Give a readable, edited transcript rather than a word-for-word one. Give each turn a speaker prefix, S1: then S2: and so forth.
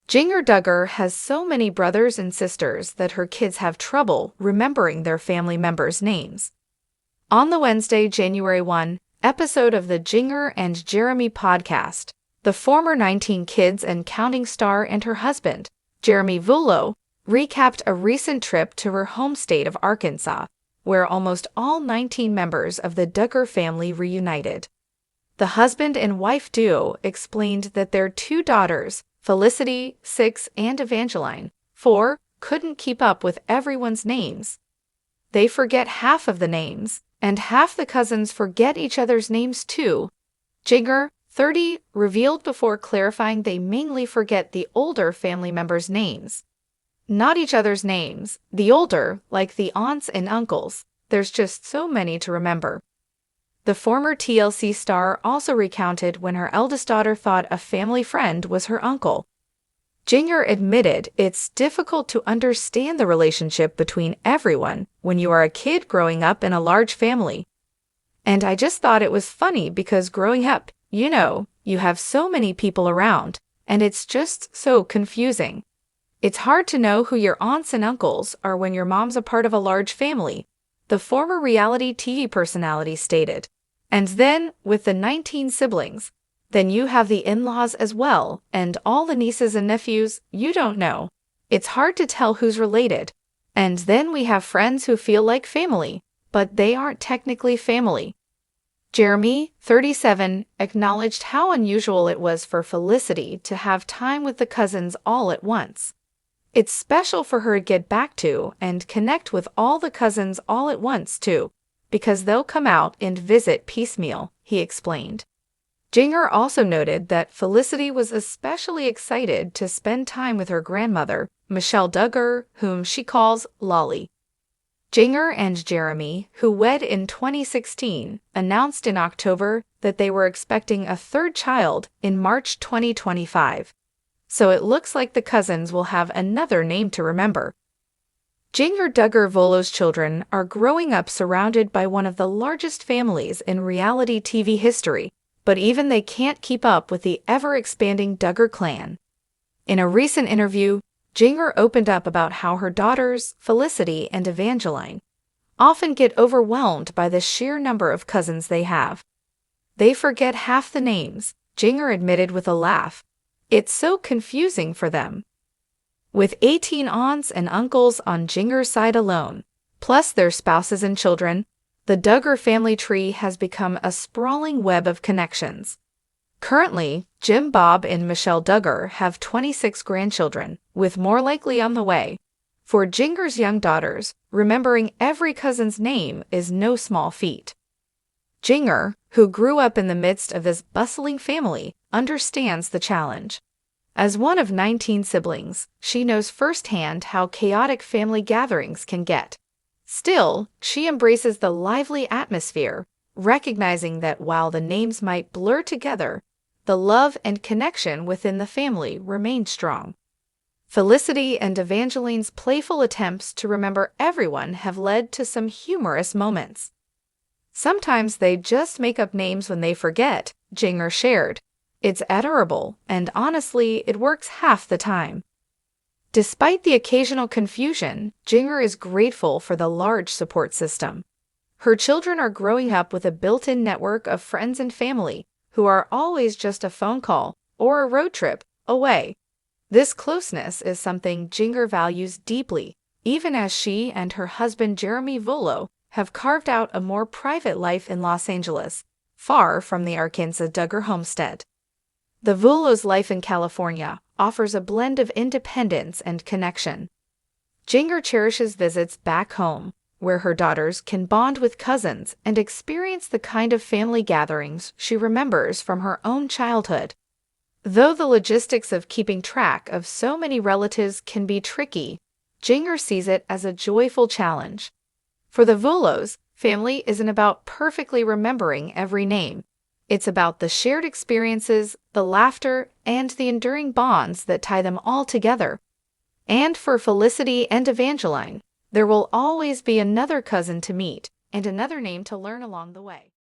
S1: Jinger Duggar has so many brothers and sisters that her kids have trouble remembering their family members' names. On the Wednesday, January 1 episode of the Jinger and Jeremy podcast, the former 19 Kids and Counting star and her husband, Jeremy Vullo, recapped a recent trip to her home state of Arkansas, where almost all 19 members of the Duggar family reunited. The husband and wife duo explained that their two daughters, Felicity, 6, and Evangeline, 4, couldn't keep up with everyone's names. They forget half of the names, and half the cousins forget each other's names too. Jinger, 30, revealed before clarifying they mainly forget the older family members' names. Not each other's names, the older, like the aunts and uncles. There's just so many to remember. The former TLC star also recounted when her eldest daughter thought a family friend was her uncle. Jinger admitted it's difficult to understand the relationship between everyone when you are a kid growing up in a large family. And I just thought it was funny because growing up, you have so many people around, and it's just so confusing. It's hard to know who your aunts and uncles are when your mom's a part of a large family, the former reality TV personality stated. And then, with the 19 siblings, then you have the in-laws as well, and all the nieces and nephews, you don't know. It's hard to tell who's related. And then we have friends who feel like family, but they aren't technically family. Jeremy, 37, acknowledged how unusual it was for Felicity to have time with the cousins all at once. It's special for her to get back to and connect with all the cousins all at once, too, because they'll come out and visit piecemeal, he explained. Jinger also noted that Felicity was especially excited to spend time with her grandmother, Michelle Duggar, whom she calls Lolly. Jinger and Jeremy, who wed in 2016, announced in October that they were expecting a third child in March 2025. So it looks like the cousins will have another name to remember. Jinger Duggar Vullo's children are growing up surrounded by one of the largest families in reality TV history, but even they can't keep up with the ever-expanding Duggar clan. In a recent interview, Jinger opened up about how her daughters, Felicity and Evangeline, often get overwhelmed by the sheer number of cousins they have. They forget half the names, Jinger admitted with a laugh. It's so confusing for them. With 18 aunts and uncles on Jinger's side alone, plus their spouses and children, the Duggar family tree has become a sprawling web of connections. Currently, Jim Bob and Michelle Duggar have 26 grandchildren, with more likely on the way. For Jinger's young daughters, remembering every cousin's name is no small feat. Jinger, who grew up in the midst of this bustling family, understands the challenge. As one of 19 siblings, she knows firsthand how chaotic family gatherings can get. Still, she embraces the lively atmosphere, recognizing that while the names might blur together, the love and connection within the family remain strong. Felicity and Evangeline's playful attempts to remember everyone have led to some humorous moments. Sometimes they just make up names when they forget, Jinger shared. It's adorable, and honestly, it works half the time. Despite the occasional confusion, Jinger is grateful for the large support system. Her children are growing up with a built-in network of friends and family who are always just a phone call or a road trip away. This closeness is something Jinger values deeply, even as she and her husband Jeremy Vullo have carved out a more private life in Los Angeles, far from the Arkansas Duggar homestead. The Vullo's life in California offers a blend of independence and connection. Jinger cherishes visits back home, where her daughters can bond with cousins and experience the kind of family gatherings she remembers from her own childhood. Though the logistics of keeping track of so many relatives can be tricky, Jinger sees it as a joyful challenge. For the Vullos, family isn't about perfectly remembering every name. It's about the shared experiences, the laughter, and the enduring bonds that tie them all together. And for Felicity and Evangeline, there will always be another cousin to meet and another name to learn along the way.